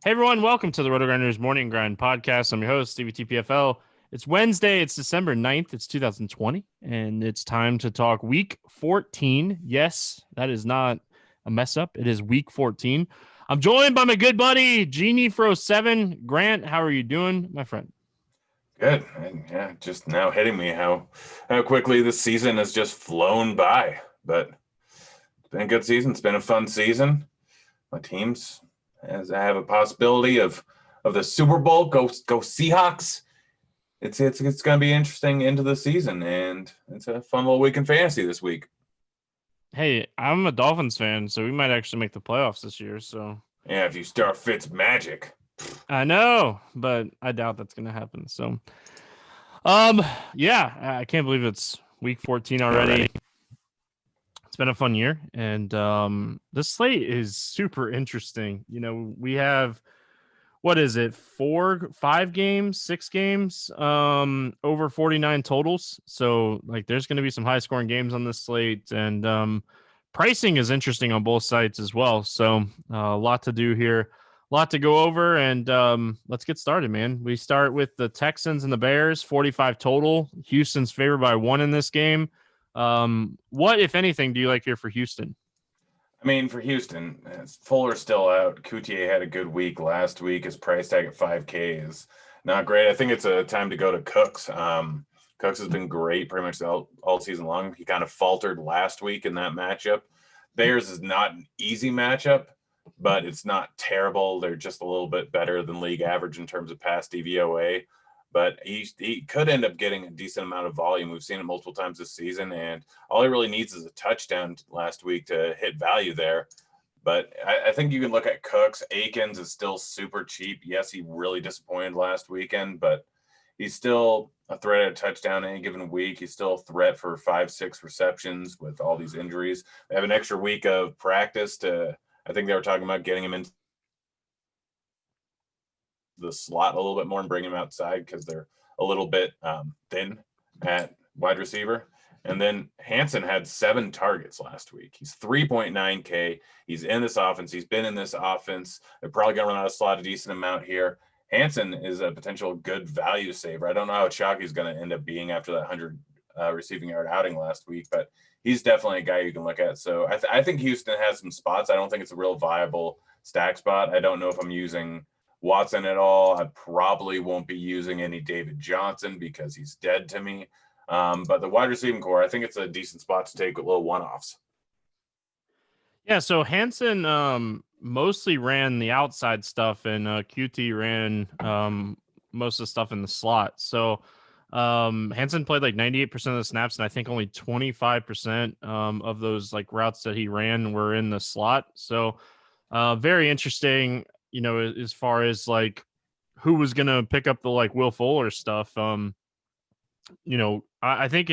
Hey everyone, welcome to the RotoGrinders Morning Grind Podcast. I'm your host, Stevie TPFL. It's Wednesday, it's December 9th, it's 2020, and it's time to talk week 14. Yes, that is not a mess up. It is week 14. I'm joined by my good buddy, Genie for 07. Grant, how are you doing, my friend? Good. And yeah, just now hitting me how quickly this season has just flown by. But it's been a good season. It's been a fun season. My teams as I have a possibility of the Super Bowl. Go Seahawks. It's gonna be interesting into the season, and it's a fun little week in fantasy this week. Hey, I'm a Dolphins fan, so we might actually make the playoffs this year. So Yeah, if you start Fitz magic. I know, but I doubt that's going to happen. So, um, yeah, I can't believe it's week 14 already. It's been a fun year, and this slate is super interesting. You know, we have what is it, 5 games, 6 games, over 49 totals. So like there's going to be some high scoring games on this slate, and pricing is interesting on both sides as well. So a lot to do here, a lot to go over, and let's get started, man. We start with the Texans and the Bears, 45 total. Houston's favored by 1 in this game. What, if anything, do you like here for Houston? I mean, for Houston, Fuller's still out. Coutier had a good week last week. His price tag at 5K is not great. I think it's a time to go to Cooks. Cooks has been great pretty much all season long. He kind of faltered last week in that matchup. Bears is not an easy matchup, but it's not terrible. They're just a little bit better than league average in terms of pass DVOA. But he could end up getting a decent amount of volume. We've seen it multiple times this season, and all he really needs is a touchdown last week to hit value there. But I think you can look at Cooks. Akins is still super cheap. Yes, he really disappointed last weekend, but he's still a threat at a touchdown any given week. He's still a threat for 5-6 receptions with all these injuries. They have an extra week of practice I think they were talking about getting him into the slot a little bit more and bring him outside because they're a little bit thin at wide receiver. And then Hansen had 7 targets last week. He's 3.9K. He's in this offense. He's been in this offense. They're probably going to run out of slot a decent amount here. Hansen is a potential good value saver. I don't know how chalky he's going to end up being after that 100 receiving yard outing last week, but he's definitely a guy you can look at. So I think Houston has some spots. I don't think it's a real viable stack spot. I don't know if I'm using Watson at all. I probably won't be using any David Johnson because he's dead to me. But the wide receiving core, I think it's a decent spot to take with little one-offs. Yeah, so Hansen mostly ran the outside stuff, and QT ran most of the stuff in the slot. So Hansen played like 98% of the snaps, and I think only 25% of those like routes that he ran were in the slot. So very interesting, you know, as far as like who was going to pick up the like Will Fuller stuff. You know, I think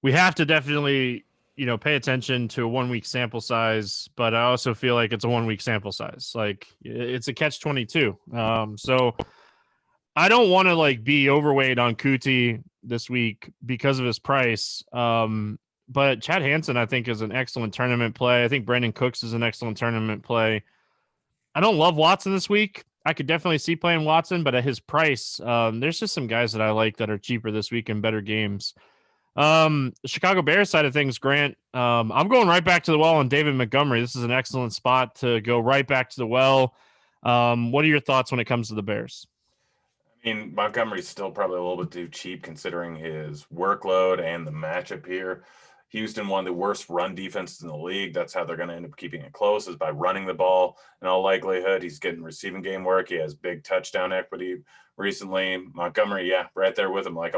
we have to definitely, you know, pay attention to a 1 week sample size, but I also feel like it's a 1 week sample size. Like it's a catch 22. So I don't want to like be overweight on Kuti this week because of his price. But Chad Hansen, I think, is an excellent tournament play. I think Brandon Cooks is an excellent tournament play. I don't love Watson this week. I could definitely see playing Watson, but at his price, there's just some guys that I like that are cheaper this week in better games. The Chicago Bears side of things, Grant, I'm going right back to the well on David Montgomery. This is an excellent spot to go right back to the well. What are your thoughts when it comes to the Bears? I mean, Montgomery's still probably a little bit too cheap considering his workload and the matchup here. Houston, one of the worst run defenses in the league. That's how they're going to end up keeping it close, is by running the ball. In all likelihood, he's getting receiving game work. He has big touchdown equity recently. Montgomery, yeah, right there with him. Like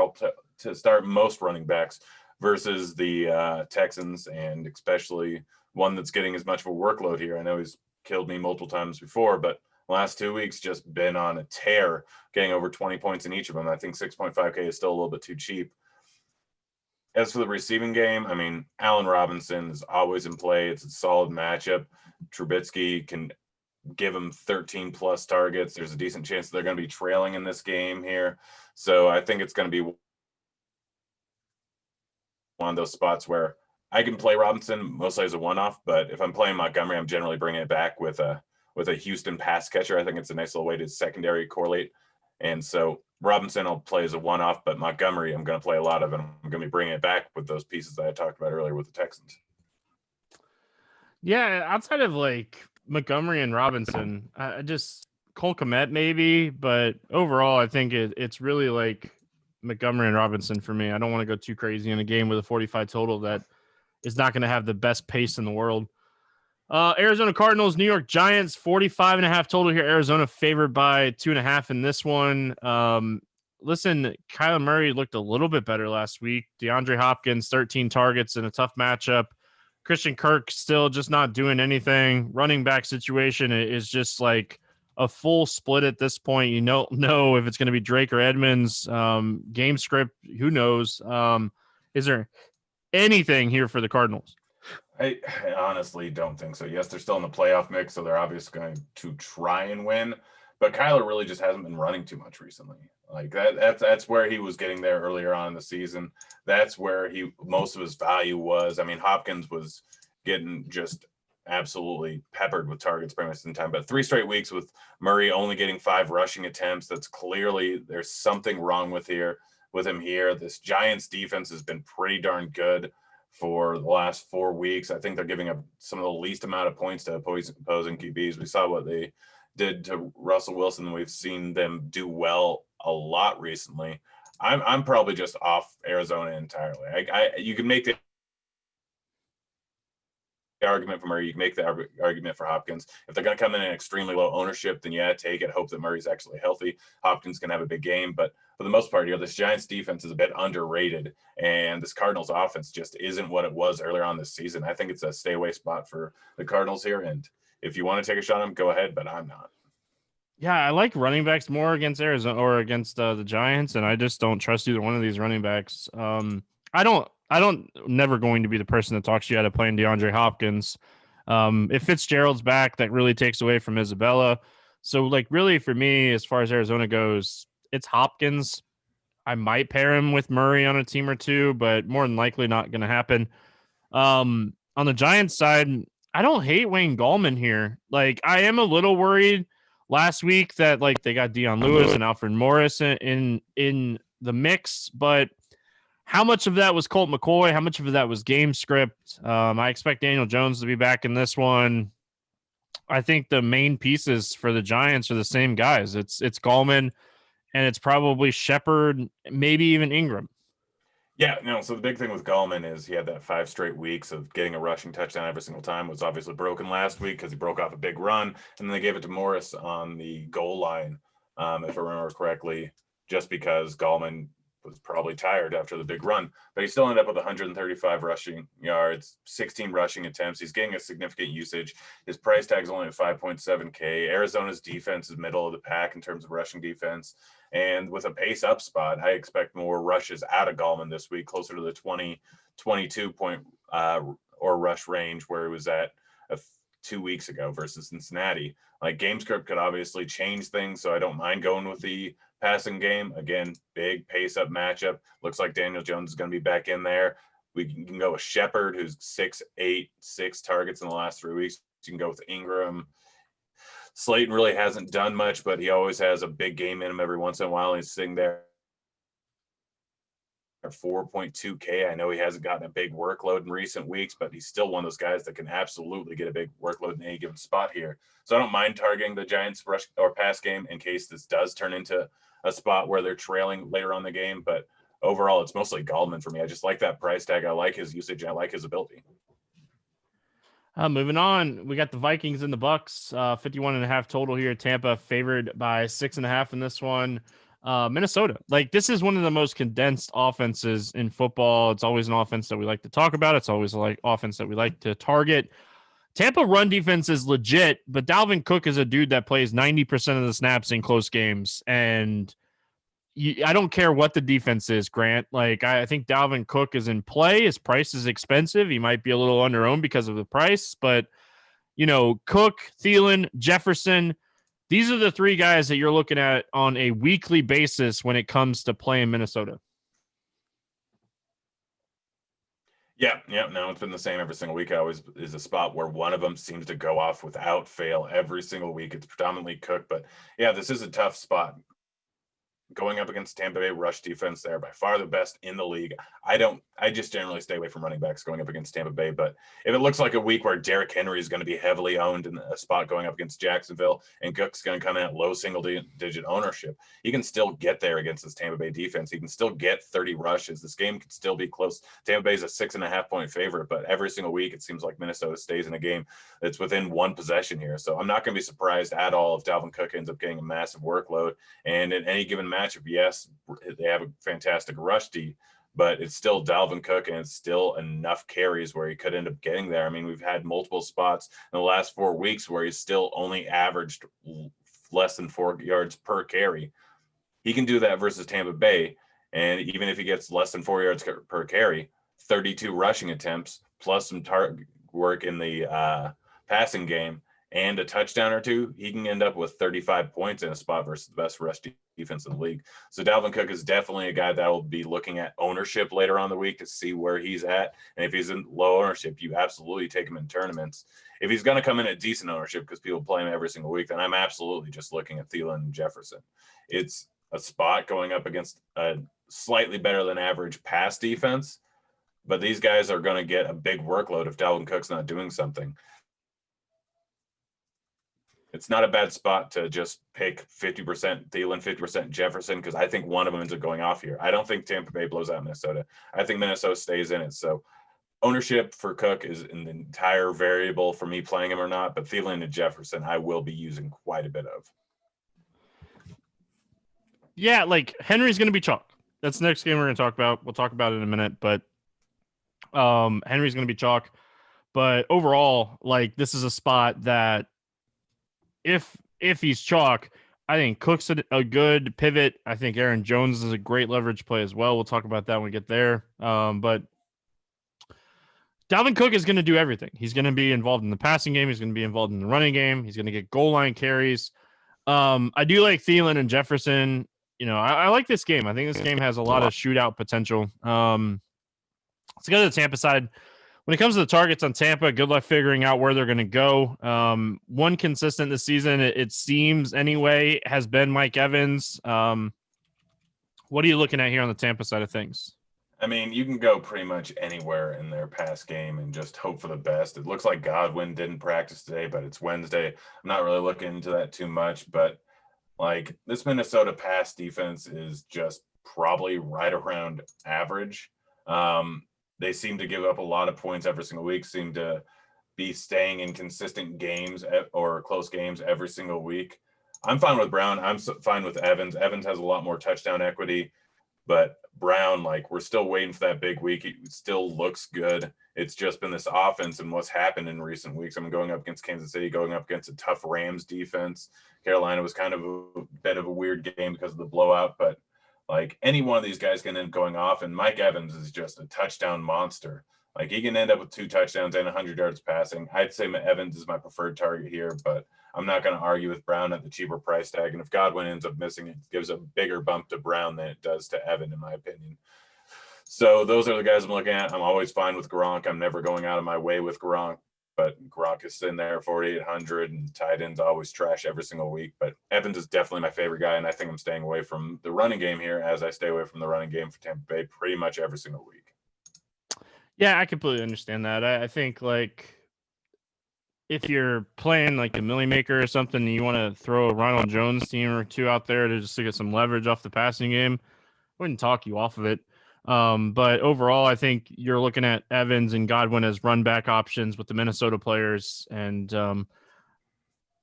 to start most running backs versus the Texans, and especially one that's getting as much of a workload here. I know he's killed me multiple times before, but last 2 weeks just been on a tear, getting over 20 points in each of them. I think 6.5K is still a little bit too cheap. As for the receiving game, I mean, Allen Robinson is always in play. It's a solid matchup. Trubisky can give him 13 plus targets. There's a decent chance they're going to be trailing in this game here. So I think it's going to be one of those spots where I can play Robinson mostly as a one-off, but if I'm playing Montgomery, I'm generally bringing it back with a with a Houston pass catcher. I think it's a nice little way to secondary correlate. And so Robinson I'll play as a one-off, but Montgomery I'm going to play a lot of, and I'm going to be bringing it back with those pieces that I talked about earlier with the Texans. Yeah, outside of like Montgomery and Robinson, I just Cole Kmet maybe, but overall I think it's really like Montgomery and Robinson for me. I don't want to go too crazy in a game with a 45 total that is not going to have the best pace in the world. Arizona Cardinals, New York Giants, 45.5 total here. Arizona favored by 2.5 in this one. Listen, Kyler Murray looked a little bit better last week. DeAndre Hopkins, 13 targets in a tough matchup. Christian Kirk still just not doing anything. Running back situation is just like a full split at this point. You don't know if it's going to be Drake or Edmonds. Game script, who knows? Is there anything here for the Cardinals? I honestly don't think so. Yes, they're still in the playoff mix, so they're obviously going to try and win. But Kyler really just hasn't been running too much recently. Like that's where he was getting there earlier on in the season. That's where most of his value was. I mean, Hopkins was getting just absolutely peppered with targets pretty much in time. But 3 straight weeks with Murray only getting 5 rushing attempts. That's clearly there's something wrong with him here. This Giants defense has been pretty darn good for the last 4 weeks. I think they're giving up some of the least amount of points to opposing QBs. We saw what they did to Russell Wilson. We've seen them do well a lot recently. I'm probably just off Arizona entirely. You can make the argument for Murray. You can make the argument for Hopkins. If they're going to come in extremely low ownership, then take it. Hope that Murray's actually healthy. Hopkins can have a big game, but for the most part, this Giants defense is a bit underrated, and this Cardinals offense just isn't what it was earlier on this season. I think it's a stay away spot for the Cardinals here, and if you want to take a shot on them, go ahead, but I'm not. Yeah, I like running backs more against Arizona or against the Giants, and I just don't trust either one of these running backs. I don't never going to be the person that talks you out of playing DeAndre Hopkins. If Fitzgerald's back, that really takes away from Isabella. So, like, really for me, as far as Arizona goes, it's Hopkins. I might pair him with Murray on a team or two, but more than likely not going to happen. On the Giants side, I don't hate Wayne Gallman here. Like, I am a little worried last week that like they got Dion Lewis and Alfred Morris in the mix, but how much of that was Colt McCoy? How much of that was game script? I expect Daniel Jones to be back in this one. I think the main pieces for the Giants are the same guys. It's Gallman, and it's probably Shepard, maybe even Ingram. Yeah, no. So the big thing with Gallman is he had that 5 straight weeks of getting a rushing touchdown every single time. It was obviously broken last week because he broke off a big run, and then they gave it to Morris on the goal line, if I remember correctly, just because Gallman was probably tired after the big run. But he still ended up with 135 rushing yards, 16 rushing attempts. He's getting a significant usage. His price tag is only at 5.7K. Arizona's defense is middle of the pack in terms of rushing defense. And with a pace up spot, I expect more rushes out of Gallman this week, closer to the 20, 22 point or rush range where he was at 2 weeks ago versus Cincinnati. Like, game script could obviously change things, so I don't mind going with the passing game. Again, big pace up matchup. Looks like Daniel Jones is going to be back in there. We can go with Shepard, who's 6'8", 6 targets in the last 3 weeks. You can go with Ingram. Slayton really hasn't done much, but he always has a big game in him every once in a while. He's sitting there at 4.2K. I know he hasn't gotten a big workload in recent weeks, but he's still one of those guys that can absolutely get a big workload in any given spot here. So I don't mind targeting the Giants rush or pass game in case this does turn into a spot where they're trailing later on the game. But overall, it's mostly Gallman for me. I just like that price tag. I like his usage. I like his ability. Moving on, we got the Vikings and the Bucks, 51.5 total here. Tampa favored by 6.5 in this one. Minnesota, like, this is one of the most condensed offenses in football. It's always an offense that we like to talk about. It's always like offense that we like to target. Tampa run defense is legit, but Dalvin Cook is a dude that plays 90% of the snaps in close games. And I don't care what the defense is, Grant. Like, I think Dalvin Cook is in play. His price is expensive. He might be a little under-owned because of the price, but, Cook, Thielen, Jefferson, these are the 3 guys that you're looking at on a weekly basis when it comes to playing Minnesota. Yeah. No, it's been the same every single week. It always is a spot where one of them seems to go off without fail every single week. It's predominantly Cook, but yeah, this is a tough spot. Going up against Tampa Bay rush defense, they're by far the best in the league. I just generally stay away from running backs going up against Tampa Bay. But if it looks like a week where Derrick Henry is going to be heavily owned in a spot going up against Jacksonville and Cook's going to come in at low single digit ownership, he can still get there against this Tampa Bay defense. He can still get 30 rushes. This game could still be close. Tampa Bay is a 6.5 point favorite, but every single week it seems like Minnesota stays in a game that's within one possession here. So I'm not going to be surprised at all if Dalvin Cook ends up getting a massive workload. And in any given matchup, yes, they have a fantastic rush D, but it's still Dalvin Cook, and it's still enough carries where he could end up getting there. I mean, we've had multiple spots in the last 4 weeks where he's still only averaged less than 4 yards per carry. He can do that versus Tampa Bay, and even if he gets less than 4 yards per carry, 32 rushing attempts plus some target work in the passing game and a touchdown or two, he can end up with 35 points in a spot versus the best rush defense in the league. So Dalvin Cook is definitely a guy that will be looking at ownership later on the week to see where he's at. And if he's in low ownership, you absolutely take him in tournaments. If he's going to come in at decent ownership because people play him every single week, then I'm absolutely just looking at Thielen and Jefferson. It's a spot going up against a slightly better than average pass defense, but these guys are going to get a big workload if Dalvin Cook's not doing something. It's not a bad spot to just pick 50% Thielen, 50% Jefferson, because I think one of them ends up going off here. I don't think Tampa Bay blows out Minnesota. I think Minnesota stays in it. So ownership for Cook is an entire variable for me playing him or not, but Thielen and Jefferson I will be using quite a bit of. Yeah, like Henry's going to be chalk. That's the next game we're going to talk about. We'll talk about it in a minute, but Henry's going to be chalk. But overall, like this is a spot that if he's chalk, I think Cook's a good pivot. I think Aaron Jones is a great leverage play as well. We'll talk about that when we get there. But Dalvin Cook is going to do everything. He's going to be involved in the passing game. He's going to be involved in the running game. He's going to get goal line carries. I do like Thielen and Jefferson. You know, I like this game. I think this game has a lot of shootout potential. Let's go to the Tampa side. When it comes to the targets on Tampa, good luck figuring out where they're going to go. One consistent this season, it seems anyway, has been Mike Evans. What are you looking at here on the Tampa side of things? I mean, you can go pretty much anywhere in their pass game and just hope for the best. It looks like Godwin didn't practice today, but it's Wednesday. I'm not really looking into that too much, but like this Minnesota pass defense is just probably right around average. They seem to give up a lot of points every single week, seem to be staying in consistent games or close games every single week. I'm fine with Brown. I'm fine with Evans. Evans has a lot more touchdown equity, but Brown, like we're still waiting for that big week. He still looks good. It's just been this offense and what's happened in recent weeks. I'm going up against Kansas City, going up against a tough Rams defense. Carolina was kind of a bit of a weird game because of the blowout, but like any one of these guys can end up going off, and Mike Evans is just a touchdown monster. Like he can end up with 2 touchdowns and 100 yards passing. I'd say Evans is my preferred target here, but I'm not going to argue with Brown at the cheaper price tag. And if Godwin ends up missing, it gives a bigger bump to Brown than it does to Evan, in my opinion. So those are the guys I'm looking at. I'm always fine with Gronk. I'm never going out of my way with Gronk. But Gronk is sitting there 4,800, and tight ends always trash every single week. But Evans is definitely my favorite guy, and I think I'm staying away from the running game here as I stay away from the running game for Tampa Bay pretty much every single week. Yeah, I completely understand that. I think, like, if you're playing, like, a Millie Maker or something, and you want to throw a Ronald Jones team or two out there to get some leverage off the passing game, I wouldn't talk you off of it. But overall, I think you're looking at Evans and Godwin as run back options with the Minnesota players. And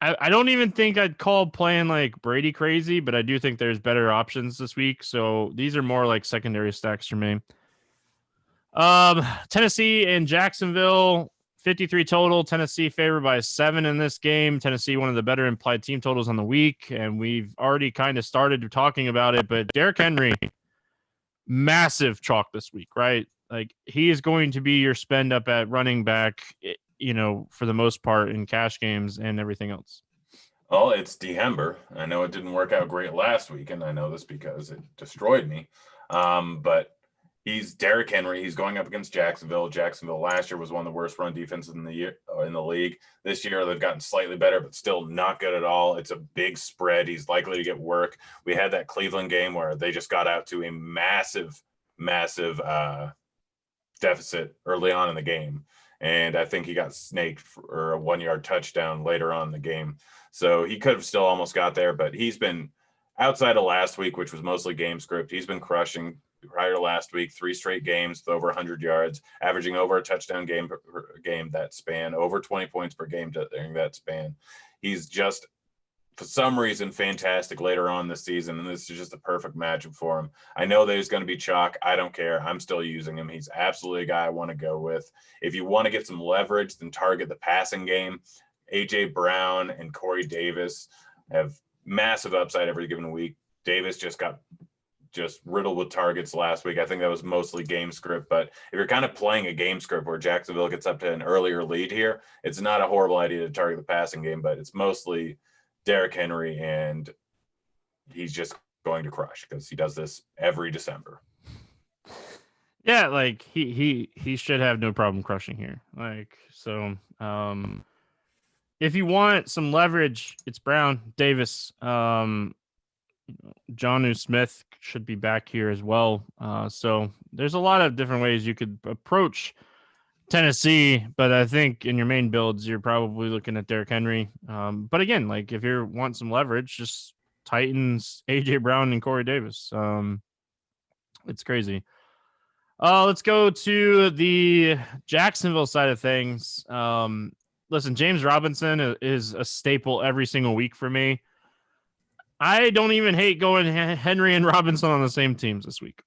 I don't even think I'd call playing like Brady crazy, but I do think there's better options this week. So these are more like secondary stacks for me. Tennessee and Jacksonville, 53 total. Tennessee favored by 7 in this game. Tennessee, one of the better implied team totals on the week. And we've already kind of started talking about it, but Derrick Henry, massive chalk this week, right? Like he is going to be your spend up at running back, you know, for the most part in cash games and everything else. Well, it's December. I know it didn't work out great last week, and I know this because it destroyed me. But He's Derrick Henry. He's going up against Jacksonville. Jacksonville last year was one of the worst run defenses in the league. This year they've gotten slightly better, but still not good at all. It's a big spread. He's likely to get work. We had that Cleveland game where they just got out to a massive deficit early on in the game, and I think he got snaked for a 1-yard touchdown later on in the game. So he could have still almost got there, but he's been outside of last week, which was mostly game script. He's been crushing. Prior to last week, 3 straight games with over 100 yards, averaging over a touchdown game that span, over 20 points per game during that span. He's just, for some reason, fantastic later on this season, and this is just a perfect matchup for him. I know that he's going to be chalk. I don't care. I'm still using him. He's absolutely a guy I want to go with. If you want to get some leverage, then target the passing game. A.J. Brown and Corey Davis have massive upside every given week. Davis just got riddled with targets last week. I think that was mostly game script, but if you're kind of playing a game script where Jacksonville gets up to an earlier lead here, it's not a horrible idea to target the passing game, but it's mostly Derrick Henry, and he's just going to crush because he does this every December. Yeah, like he should have no problem crushing here. Like, so if you want some leverage, it's Brown, Davis, Jonnu Smith should be back here as well. So there's a lot of different ways you could approach Tennessee, but I think in your main builds, you're probably looking at Derrick Henry. But again, like if you want some leverage, just Titans, A.J. Brown, and Corey Davis. It's crazy. Let's go to the Jacksonville side of things. Listen, James Robinson is a staple every single week for me. I don't even hate going Henry and Robinson on the same teams this week.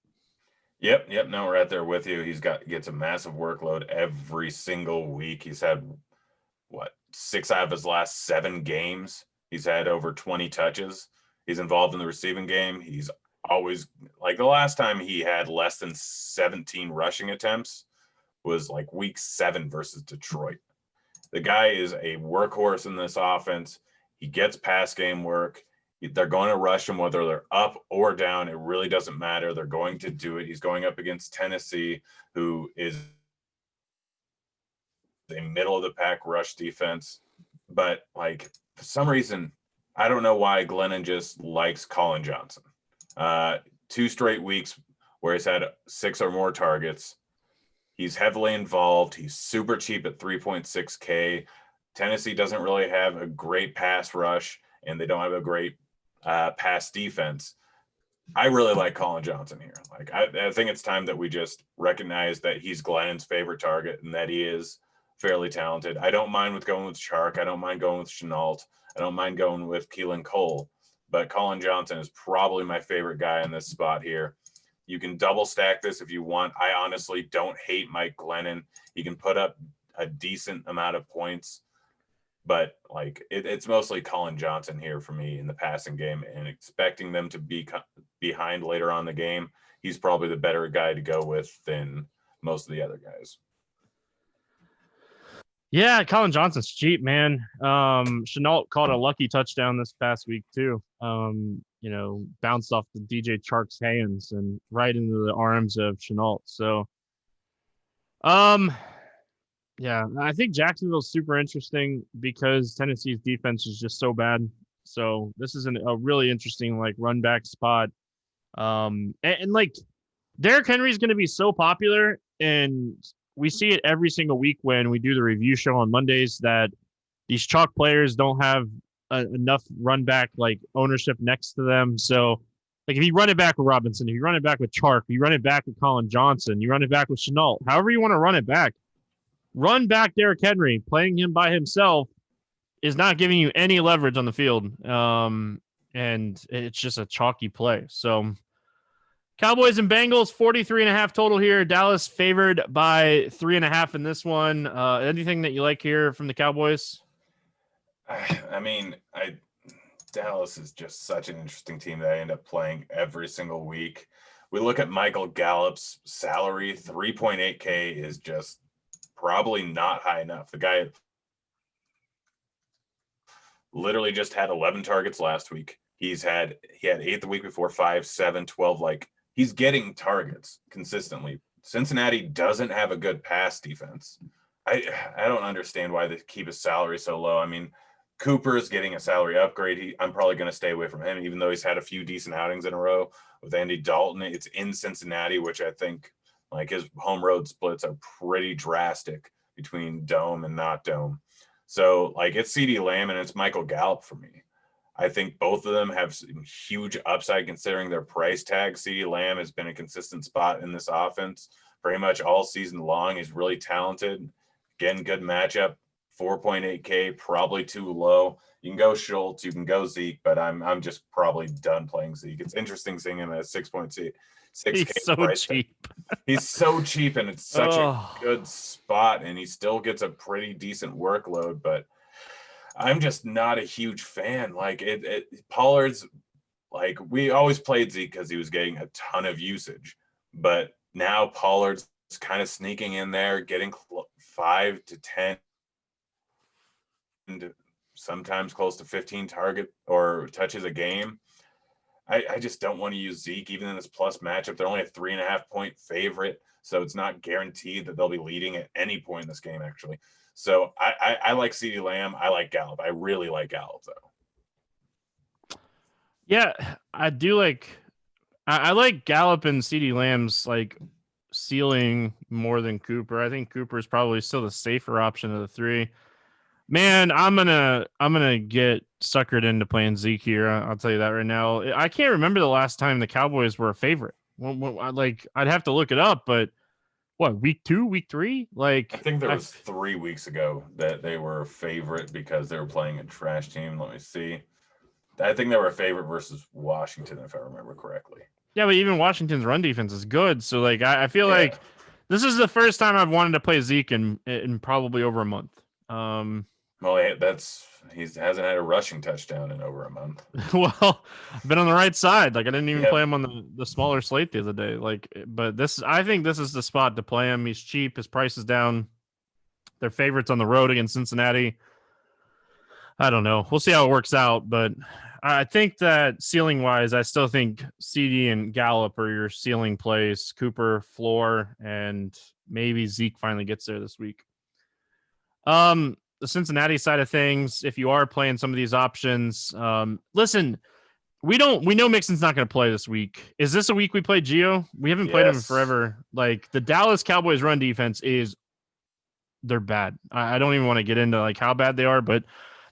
Yep. No, we're right there with you. Gets a massive workload every single week. He's had 6 out of his last 7 games. He's had over 20 touches. He's involved in the receiving game. He's always, like, the last time he had less than 17 rushing attempts was like week 7 versus Detroit. The guy is a workhorse in this offense. He gets pass game work. They're going to rush him whether they're up or down. It really doesn't matter. They're going to do it. He's going up against Tennessee, who is a middle of the pack rush defense. But like, for some reason, I don't know why Glennon just likes Colin Johnson. 2 straight weeks where he's had 6 or more targets. He's heavily involved. He's super cheap at 3.6K. Tennessee doesn't really have a great pass rush, and they don't have a great pass defense. I really like Colin Johnson here. Like, I think it's time that we just recognize that he's Glennon's favorite target and that he is fairly talented. I don't mind going with Chark. I don't mind going with Chenault. I don't mind going with Keelan Cole. But Colin Johnson is probably my favorite guy in this spot here. You can double stack this if you want. I honestly don't hate Mike Glennon. He can put up a decent amount of points. But like it's mostly Colin Johnson here for me in the passing game, and expecting them to be behind later on in the game. He's probably the better guy to go with than most of the other guys. Yeah, Colin Johnson's cheap, man. Chenault caught a lucky touchdown this past week too. Bounced off the DJ Chark's hands and right into the arms of Chenault. So, yeah, I think Jacksonville's super interesting because Tennessee's defense is just so bad. So this is a really interesting like run back spot. And like Derrick Henry's going to be so popular, and we see it every single week when we do the review show on Mondays that these chalk players don't have enough run back like ownership next to them. So like if you run it back with Robinson, if you run it back with Chark, you run it back with Colin Johnson, you run it back with Chenault, however you want to run it back. Run back Derrick Henry. Playing him by himself is not giving you any leverage on the field. And it's just a chalky play. So Cowboys and Bengals, 43.5 total here. Dallas favored by 3.5 in this one. Anything that you like here from the Cowboys? I mean, Dallas is just such an interesting team that I end up playing every single week. We look at Michael Gallup's salary, 3.8K is just probably not high enough. The guy literally just had 11 targets last week. He had 8 the week before, 5, 7, 12, like he's getting targets consistently. Cincinnati doesn't have a good pass defense. I don't understand why they keep his salary so low. I mean, Cooper's getting a salary upgrade. I'm probably going to stay away from him, even though he's had a few decent outings in a row. With Andy Dalton, it's in Cincinnati, which I think like his home road splits are pretty drastic between dome and not dome. So like it's CeeDee Lamb and it's Michael Gallup for me. I think both of them have huge upside considering their price tag. CeeDee Lamb has been a consistent spot in this offense pretty much all season long. He's really talented. Again, good matchup. 4.8K, probably too low. You can go Schultz, you can go Zeke, but I'm just probably done playing Zeke. It's interesting seeing him at 6.6K. He's so cheap. He's so cheap, and it's such a good spot, and he still gets a pretty decent workload, but I'm just not a huge fan. Like Pollard's like we always played Zeke because he was getting a ton of usage, but now Pollard's kind of sneaking in there, getting 5 to 10, and sometimes close to 15 target or touches a game. I just don't want to use Zeke even in this plus matchup. They're only a 3.5 point favorite, so it's not guaranteed that they'll be leading at any point in this game, actually. So I like CeeDee Lamb. I like Gallup. I really like Gallup, though. Yeah, I do like I like Gallup and CeeDee Lamb's like ceiling more than Cooper. I think Cooper is probably still the safer option of the three. Man, I'm gonna get suckered into playing Zeke here. I'll tell you that right now. I can't remember the last time the Cowboys were a favorite. Like I'd have to look it up, but what, week 2, week 3? Like I think there was 3 weeks ago that they were a favorite because they were playing a trash team. Let me see. I think they were a favorite versus Washington, if I remember correctly. Yeah, but even Washington's run defense is good. So like I feel like this is the first time I've wanted to play Zeke in probably over a month. Well, he hasn't had a rushing touchdown in over a month. Well, I've been on the right side. Like I didn't even play him on the smaller slate the other day. Like, but I think this is the spot to play him. He's cheap. His price is down. They're favorites on the road against Cincinnati. I don't know. We'll see how it works out. But I think that ceiling wise, I still think CD and Gallup are your ceiling plays. Cooper, floor, and maybe Zeke finally gets there this week. The Cincinnati side of things, if you are playing some of these options, listen, we know Mixon's not going to play this week. Is this a week we play Gio? We haven't played him forever. Like the Dallas Cowboys run defense they're bad. I don't even want to get into like how bad they are, but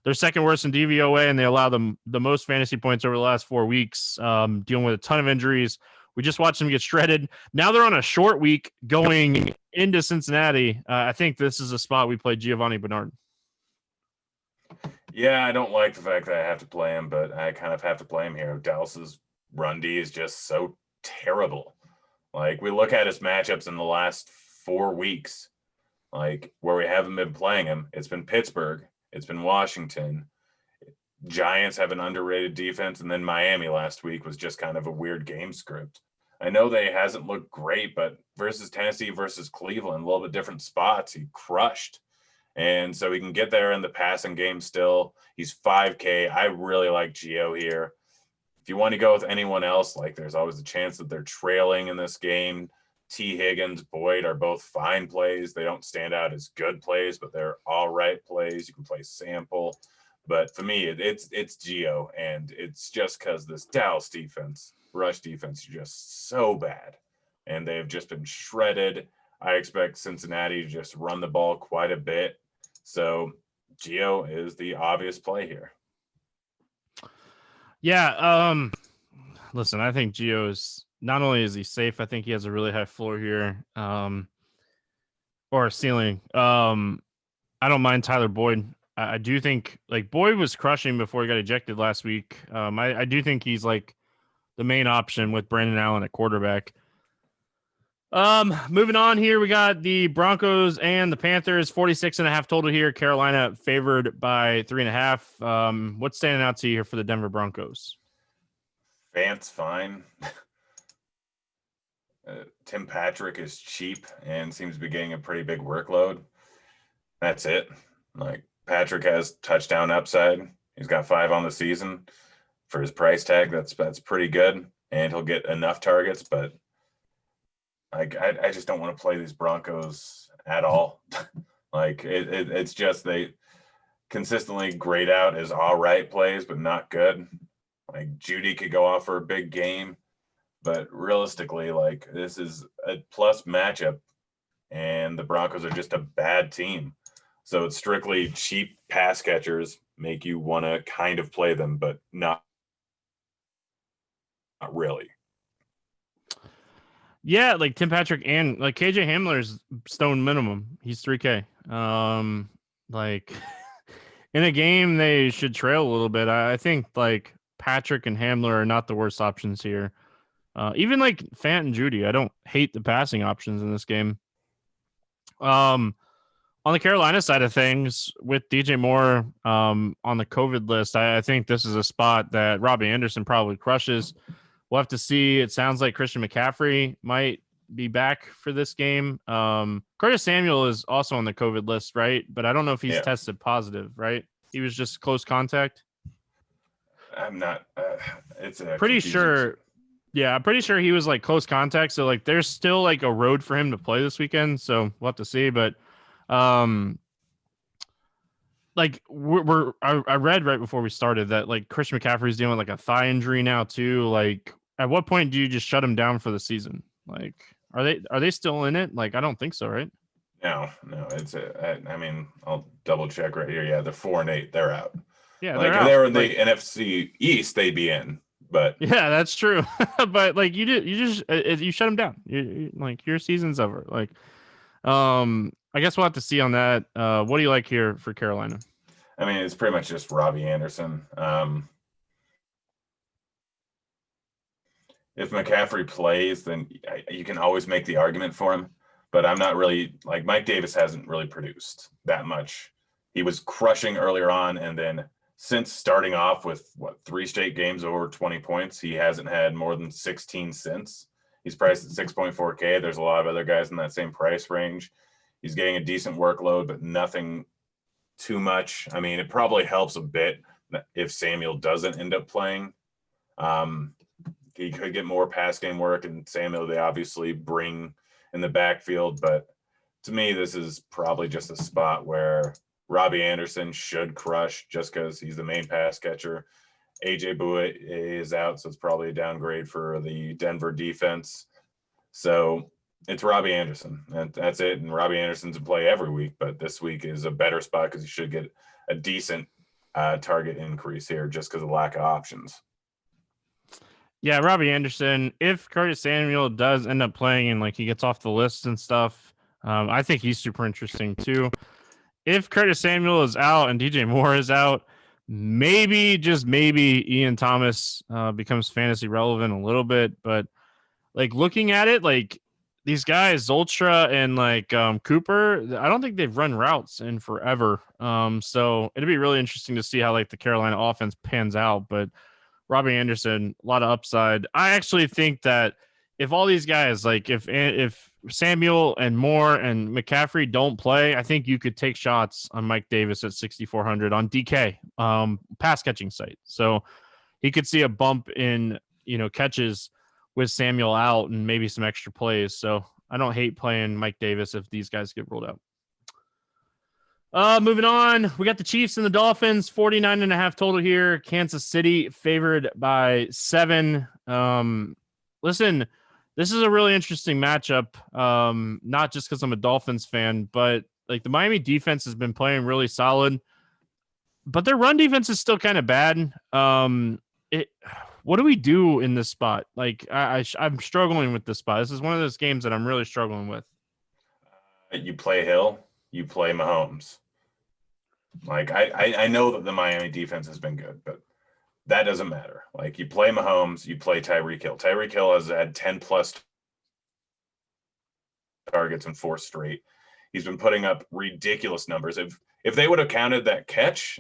they're second worst in DVOA, and they allow them the most fantasy points over the last 4 weeks, dealing with a ton of injuries. We just watched them get shredded. Now they're on a short week going into Cincinnati. I think this is a spot we play Giovanni Bernard. Yeah, I don't like the fact that I have to play him, but I kind of have to play him here. Dallas's run D is just so terrible. Like, we look at his matchups in the last 4 weeks, like, where we haven't been playing him. It's been Pittsburgh. It's been Washington. Giants have an underrated defense, and then Miami last week was just kind of a weird game script. I know they hasn't looked great, but versus Tennessee versus Cleveland, a little bit different spots, he crushed. And so he can get there in the passing game still. He's 5K. I really like Gio here. If you want to go with anyone else, like there's always a chance that they're trailing in this game. T. Higgins, Boyd are both fine plays. They don't stand out as good plays, but they're all right plays. You can play Sample. But for me, it's Gio, and it's just because this Dallas defense, rush defense, is just so bad. And they've just been shredded. I expect Cincinnati to just run the ball quite a bit. So Gio is the obvious play here. Yeah. Listen, I think Gio is not only is he safe, I think he has a really high floor here, or a ceiling. I don't mind Tyler Boyd. I do think like Boyd was crushing before he got ejected last week. I do think he's like the main option with Brandon Allen at quarterback. Moving on here, we got the Broncos and the Panthers, 46.5 total here. Carolina favored by 3.5. What's standing out to you here for the Denver Broncos? Fant's fine. Tim Patrick is cheap and seems to be getting a pretty big workload. That's it. Like Patrick has touchdown upside. He's got 5 on the season for his price tag. That's pretty good. and he'll get enough targets, but I just don't want to play these Broncos at all. Like it's just they consistently grade out as all right plays, but not good. Like Judy could go off for a big game, but realistically, like this is a plus matchup, and the Broncos are just a bad team. So it's strictly cheap pass catchers make you want to kind of play them, but not really. Yeah, like Tim Patrick and like KJ Hamler's stone minimum. He's 3K. Like in a game they should trail a little bit. I think like Patrick and Hamler are not the worst options here. Even like Fant and Judy, I don't hate the passing options in this game. On the Carolina side of things, with DJ Moore on the COVID list, I think this is a spot that Robbie Anderson probably crushes. We'll have to see. It sounds like Christian McCaffrey might be back for this game. Curtis Samuel is also on the COVID list, right? But I don't know if he's tested positive, right? He was just close contact. I'm not. It's a pretty sure. Yeah, I'm pretty sure he was like close contact. So like, there's still like a road for him to play this weekend. So we'll have to see. But like I read right before we started that like Christian McCaffrey's dealing with like a thigh injury now too. Like, at what point do you just shut him down for the season? Like, are they still in it? Like, I don't think so, right? No, it's I mean, I'll double check right here. Yeah, they're 4-8. They're out. Yeah, like if they were in the NFC East, they'd be in. But yeah, that's true. But like you shut him down. You like your season's over. Like, I guess we'll have to see on that. What do you like here for Carolina? I mean, it's pretty much just Robbie Anderson. If McCaffrey plays, then you can always make the argument for him. But I'm not really like Mike Davis hasn't really produced that much. He was crushing earlier on, and then since starting off with 3 straight games over 20 points, he hasn't had more than 16 since. He's priced at 6.4K. There's a lot of other guys in that same price range. He's getting a decent workload, but nothing too much. I mean, it probably helps a bit if Samuel doesn't end up playing. He could get more pass game work, and Samuel they obviously bring in the backfield. But to me, this is probably just a spot where Robbie Anderson should crush just because he's the main pass catcher. AJ Bouye is out, so it's probably a downgrade for the Denver defense. So it's Robbie Anderson. That's it. And Robbie Anderson's in play every week, but this week is a better spot because he should get a decent target increase here just because of the lack of options. Yeah, Robbie Anderson, if Curtis Samuel does end up playing and like he gets off the list and stuff, I think he's super interesting too. If Curtis Samuel is out and DJ Moore is out, maybe, just maybe, Ian Thomas becomes fantasy relevant a little bit. But like looking at it, like these guys, Zoltra and like Cooper, I don't think they've run routes in forever. So it'd be really interesting to see how like the Carolina offense pans out. But Robbie Anderson, a lot of upside. I actually think that if all these guys, like if Samuel and Moore and McCaffrey don't play, I think you could take shots on Mike Davis at 6,400 on DK, pass catching site. So he could see a bump in, catches with Samuel out and maybe some extra plays. So I don't hate playing Mike Davis if these guys get rolled out. Moving on, we got the Chiefs and the Dolphins, 49.5 total here. Kansas City favored by 7. Listen, this is a really interesting matchup. Not just because I'm a Dolphins fan, but like the Miami defense has been playing really solid, but their run defense is still kind of bad. What do we do in this spot? Like I'm struggling with this spot. This is one of those games that I'm really struggling with. You play Hill, you play Mahomes. Like I know that the Miami defense has been good, but that doesn't matter. Like you play Mahomes, you play Tyreek Hill. Tyreek Hill has had 10 plus targets in 4 straight. He's been putting up ridiculous numbers. If they would have counted that catch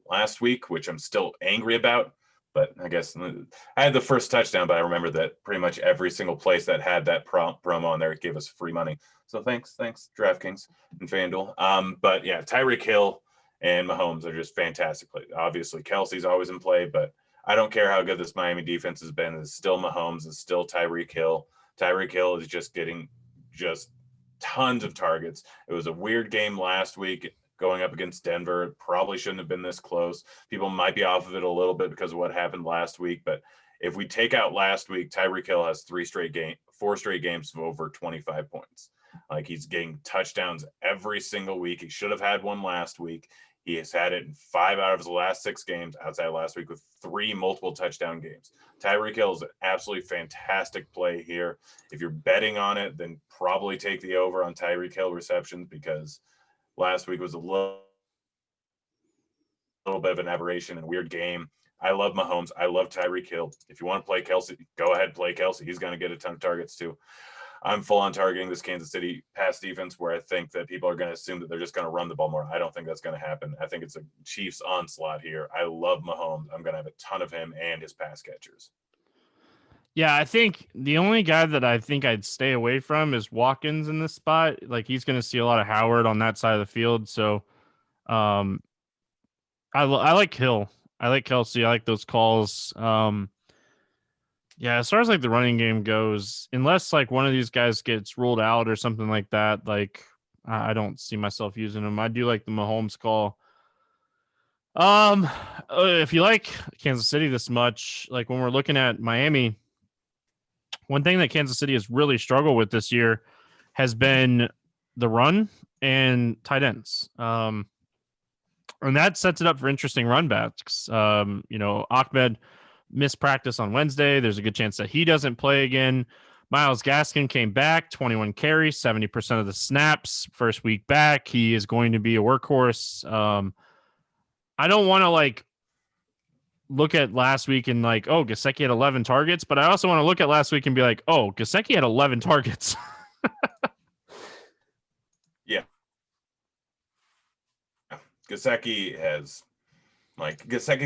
last week, which I'm still angry about, but I guess I had the first touchdown, but I remember that pretty much every single place that had that promo on there gave us free money. So thanks, DraftKings and FanDuel. But yeah, Tyreek Hill and Mahomes are just fantastic plays. Obviously, Kelsey's always in play, but I don't care how good this Miami defense has been. It's still Mahomes. It's still Tyreek Hill. Tyreek Hill is just getting just tons of targets. It was a weird game last week going up against Denver. It probably shouldn't have been this close. People might be off of it a little bit because of what happened last week. But if we take out last week, Tyreek Hill has 4 straight games of over 25 points. Like, he's getting touchdowns every single week. He should have had one last week. He has had it in 5 out of his last 6 games outside of last week with 3 multiple touchdown games. Tyreek Hill is an absolutely fantastic play here. If you're betting on it, then probably take the over on Tyreek Hill receptions, because last week was a little bit of an aberration and weird game. I love Mahomes. I love Tyreek Hill. If you want to play Kelsey, go ahead, play Kelsey. He's going to get a ton of targets too. I'm full on targeting this Kansas City pass defense, where I think that people are going to assume that they're just going to run the ball more. I don't think that's going to happen. I think it's a Chiefs onslaught here. I love Mahomes. I'm going to have a ton of him and his pass catchers. Yeah, I think the only guy that I think I'd stay away from is Watkins in this spot. Like, he's going to see a lot of Howard on that side of the field. So I like Hill. I like Kelsey. I like those calls. Yeah, as far as like the running game goes, unless like one of these guys gets ruled out or something like that, like I don't see myself using them. I do like the Mahomes call. If you like Kansas City this much, like when we're looking at Miami, one thing that Kansas City has really struggled with this year has been the run and tight ends. And that sets it up for interesting run backs. Ahmed missed practice on Wednesday. There's a good chance that he doesn't play again. Myles Gaskin came back, 21 carries, 70% of the snaps. First week back, he is going to be a workhorse. I don't want to like look at last week and like, oh, Gesicki had 11 targets, but I also want to look at last week and be like, oh, Gesicki had 11 targets. Yeah. Gesicki's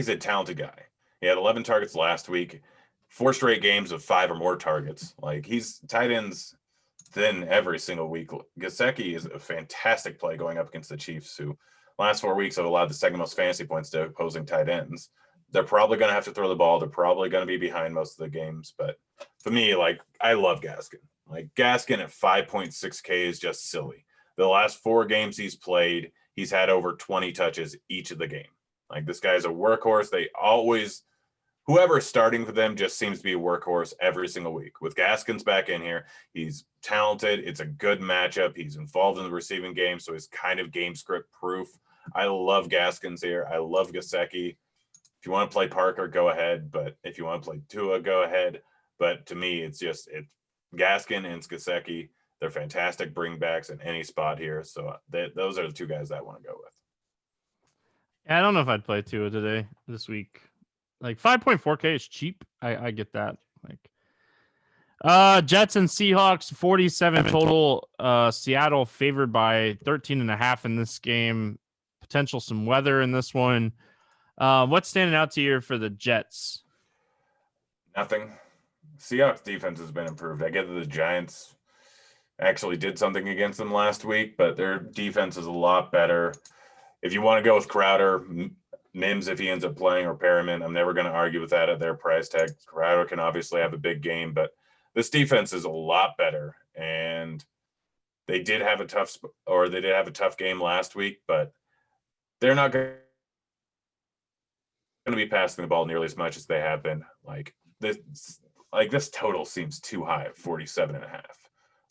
a talented guy. He had 11 targets last week, 4 straight games of 5 or more targets. Like, he's tight ends thin every single week. Gesicki is a fantastic play going up against the Chiefs, who last 4 weeks have allowed the second most fantasy points to opposing tight ends. They're probably going to have to throw the ball. They're probably going to be behind most of the games. But for me, like, I love Gaskin. Like, Gaskin at 5.6K is just silly. The last 4 games he's played, he's had over 20 touches each of the game. Like, this guy's a workhorse. Whoever's starting for them just seems to be a workhorse every single week. With Gaskin's back in here, he's talented. It's a good matchup. He's involved in the receiving game, so he's kind of game script proof. I love Gaskins here. I love Gesicki. If you want to play Parker, go ahead. But if you want to play Tua, go ahead. But to me, it's Gaskin and Gesicki. They're fantastic bringbacks in any spot here. So those are the 2 guys that I want to go with. I don't know if I'd play Tua this week. Like 5.4K is cheap. I get that. Like, Jets and Seahawks 47 total. Seattle favored by 13.5 in this game. Potential some weather in this one. What's standing out to you for the Jets? Nothing. Seahawks defense has been improved. I get that the Giants actually did something against them last week, but their defense is a lot better. If you want to go with Crowder, Mims, if he ends up playing, or Perriman, I'm never going to argue with that at their price tag. Crowder can obviously have a big game, but this defense is a lot better. And they did have a tough game last week, but they're not going to be passing the ball nearly as much as they have been. Like this total seems too high at 47.5.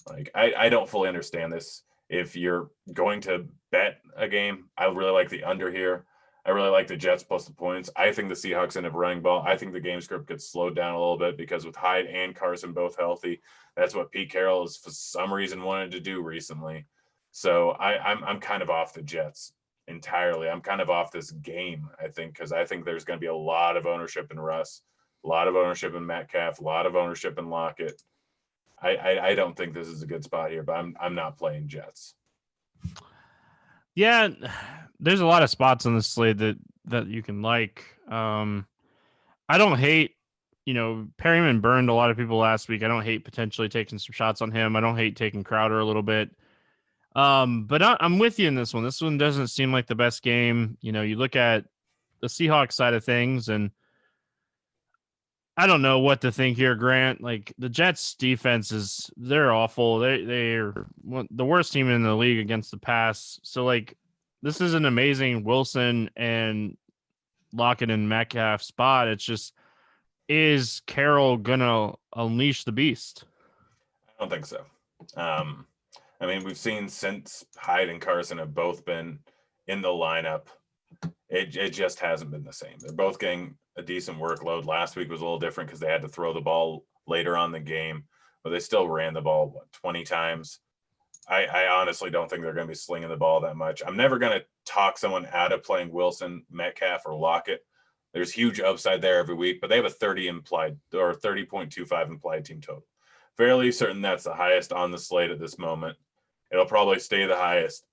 Like, I don't fully understand this. If you're going to bet a game, I really like the under here. I really like the Jets plus the points. I think the Seahawks end up running ball. I think the game script gets slowed down a little bit because with Hyde and Carson both healthy, that's what Pete Carroll has for some reason wanted to do recently. So I'm kind of off the Jets entirely. I'm kind of off this game, I think, because I think there's going to be a lot of ownership in Russ, a lot of ownership in Metcalf, a lot of ownership in Lockett. I don't think this is a good spot here, but I'm not playing Jets. Yeah, there's a lot of spots on this slate that you can like. I don't hate, Perryman burned a lot of people last week. I don't hate potentially taking some shots on him. I don't hate taking Crowder a little bit. But I'm with you in this one. This one doesn't seem like the best game. You look at the Seahawks side of things, and I don't know what to think here, Grant. Like the Jets defense they're awful. They're the worst team in the league against the pass. So like this is an amazing Wilson and Lockett and Metcalf spot. It's just, is Carroll gonna unleash the beast? I don't think so. I mean, we've seen since Hyde and Carson have both been in the lineup, it just hasn't been the same. They're both getting a decent workload. Last week was a little different because they had to throw the ball later on the game, but they still ran the ball 20 times. I honestly don't think they're going to be slinging the ball that much. I'm never going to talk someone out of playing Wilson, Metcalf, or Lockett. There's huge upside there every week, but they have a 30 implied or 30.25 implied team total. Fairly certain that's the highest on the slate at this moment. It'll probably stay the highest.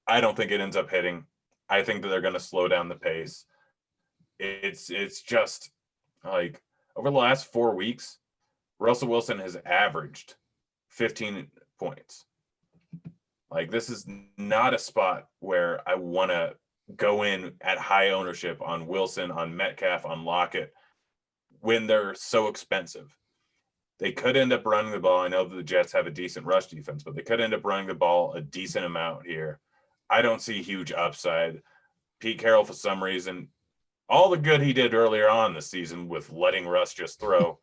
I don't think it ends up hitting. I think that they're going to slow down the pace. It's just like over the last 4 weeks, Russell Wilson has averaged 15 points. Like this is not a spot where I want to go in at high ownership on Wilson, on Metcalf, on Lockett when they're so expensive. They could end up running the ball. I know that the Jets have a decent rush defense, but they could end up running the ball a decent amount here. I don't see huge upside. Pete Carroll, for some reason, all the good he did earlier on this season with letting Russ just throw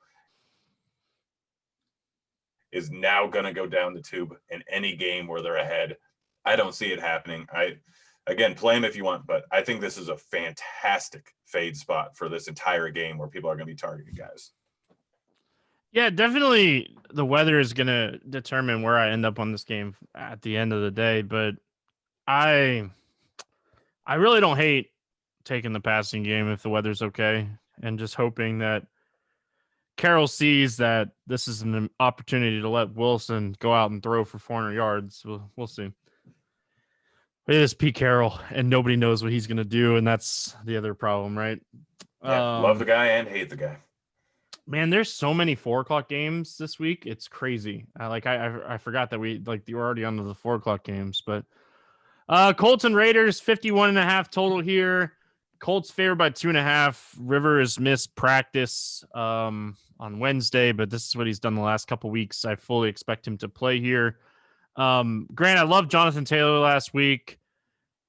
is now going to go down the tube in any game where they're ahead. I don't see it happening. Again, play him if you want, but I think this is a fantastic fade spot for this entire game where people are going to be targeting guys. Yeah, definitely the weather is going to determine where I end up on this game at the end of the day, but I really don't hate taking the passing game if the weather's okay, and just hoping that Carroll sees that this is an opportunity to let Wilson go out and throw for 400 yards. We'll see. It is Pete Carroll, and nobody knows what he's going to do, and that's the other problem, right? Yeah, love the guy and hate the guy. Man, there's so many 4:00 games this week. It's crazy. I forgot that we you were already on to the 4:00 games, but Colts and Raiders 51.5 total here. Colts favored by 2.5. Rivers missed practice on Wednesday, but this is what he's done the last couple weeks. I fully expect him to play here. Grant, I loved Jonathan Taylor last week,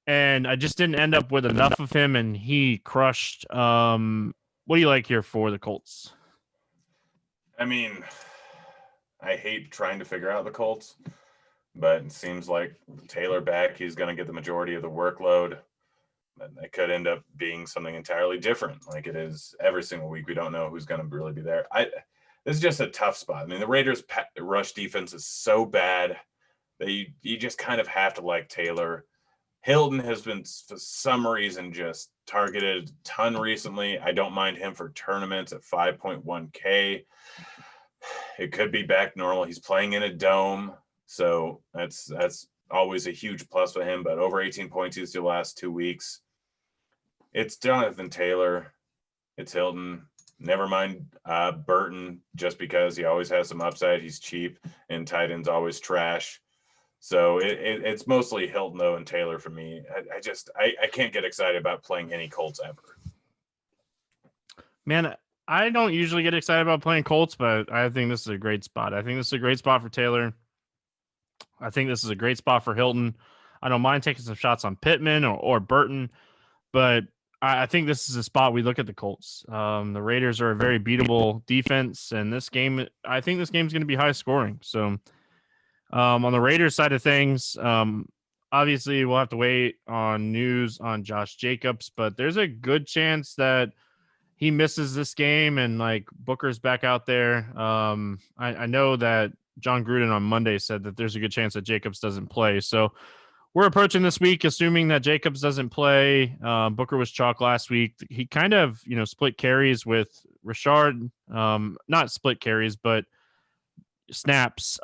and I just didn't end up with enough of him, and he crushed. What do you like here for the Colts? I mean, I hate trying to figure out the Colts, but it seems like Taylor back, he's going to get the majority of the workload. And it could end up being something entirely different, like it is every single week. We don't know who's going to really be there. This is just a tough spot. I mean, the Raiders' rush defense is so bad that you just kind of have to like Taylor. Hilton has been, for some reason, just targeted a ton recently. I don't mind him for tournaments at 5.1K. It could be back normal. He's playing in a dome, so that's always a huge plus for him. But over 18 points the last 2 weeks. It's Jonathan Taylor. It's Hilton. Never mind Burton, just because he always has some upside. He's cheap, and tight end's always trash. So it's mostly Hilton, though, and Taylor for me. I can't get excited about playing any Colts ever. Man, I don't usually get excited about playing Colts, but I think this is a great spot. I think this is a great spot for Taylor. I think this is a great spot for Hilton. I don't mind taking some shots on Pittman or Burton, but I think this is a spot we look at the Colts. The Raiders are a very beatable defense, and I think this game is going to be high scoring. So on the Raiders side of things, obviously we'll have to wait on news on Josh Jacobs, but there's a good chance that he misses this game and Booker's back out there. I know that John Gruden on Monday said that there's a good chance that Jacobs doesn't play. So we're approaching this week assuming that Jacobs doesn't play. Booker was chalk last week. He kind of, split carries with Rashard. Not split carries, but snaps.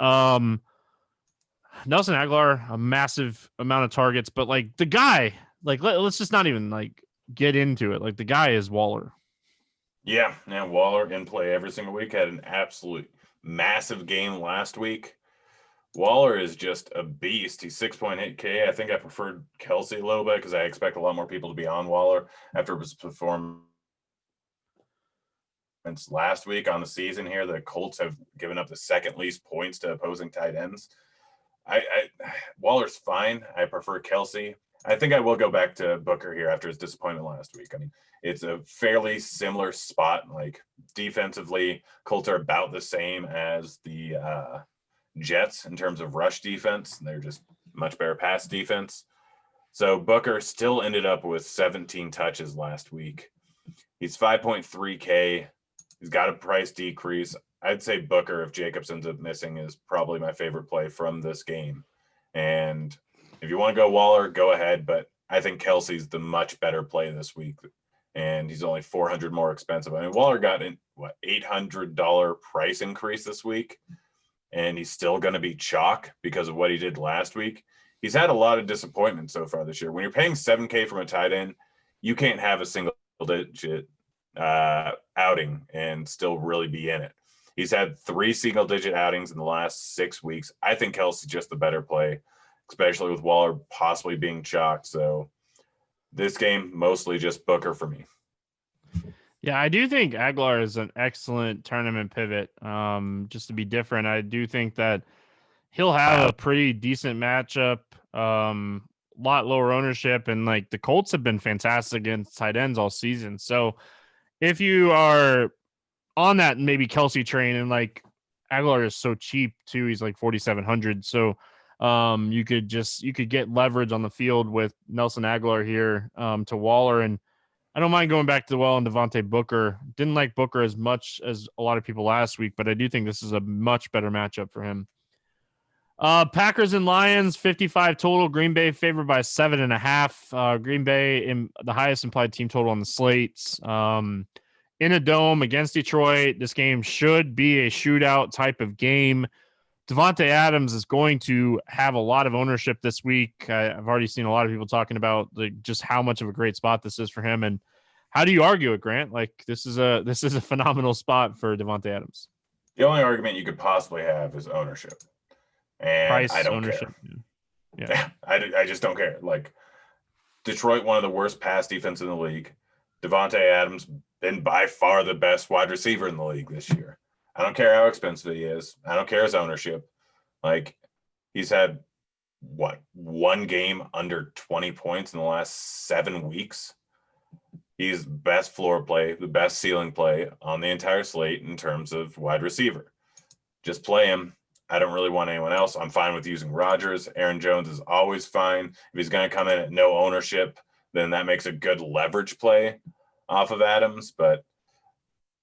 Nelson Aguilar, a massive amount of targets, but the guy, let's just not even get into it. The guy is Waller. Yeah, Waller in play every single week. Had an absolute massive game last week. Waller is just a beast. He's 6.8K. I think I preferred Kelsey a little bit because I expect a lot more people to be on Waller after his performance last week on the season here. The Colts have given up the second least points to opposing tight ends. Waller's fine. I prefer Kelsey. I think I will go back to Booker here after his disappointment last week. I mean, it's a fairly similar spot. Like defensively, Colts are about the same as the Jets in terms of rush defense. They're just much better pass defense. So Booker still ended up with 17 touches last week. He's 5.3K. He's got a price decrease. I'd say Booker, if Jacobs ends up missing, is probably my favorite play from this game. And if you want to go Waller, go ahead. But I think Kelsey's the much better play this week. And he's only $400 more expensive. I mean, Waller got an $800 price increase this week. And he's still going to be chalk because of what he did last week. He's had a lot of disappointment so far this year. When you're paying $7K from a tight end, you can't have a single-digit outing and still really be in it. He's had 3 single-digit outings in the last 6 weeks. I think Kelsey's just the better play, especially with Waller possibly being chalked. So this game, mostly just Booker for me. Yeah, I do think Aguilar is an excellent tournament pivot. Just to be different, I do think that he'll have a pretty decent matchup, lot lower ownership, and like the Colts have been fantastic against tight ends all season. So if you are on that maybe Kelsey train, and like Aguilar is so cheap too, he's like 4,700. So you could get leverage on the field with Nelson Aguilar here to Waller. And I don't mind going back to the well and Devontae Booker. Didn't like Booker as much as a lot of people last week, but I do think this is a much better matchup for him. Packers and Lions, 55 total. Green Bay favored by 7.5. Green Bay in the highest implied team total on the slates. In a dome against Detroit, this game should be a shootout type of game. Devante Adams is going to have a lot of ownership this week. I've already seen a lot of people talking about just how much of a great spot this is for him. And how do you argue it, Grant? Like this is a phenomenal spot for Devante Adams. The only argument you could possibly have is ownership. And Price, I don't ownership. care. Yeah. I just don't care. Like Detroit, one of the worst pass defense in the league. Devante Adams been by far the best wide receiver in the league this year. I don't care how expensive he is. I don't care his ownership. Like he's had one game under 20 points in the last 7 weeks. He's best floor play, the best ceiling play on the entire slate in terms of wide receiver. Just play him. I don't really want anyone else. I'm fine with using Rodgers. Aaron Jones is always fine. If he's going to come in at no ownership, then that makes a good leverage play off of Adams. But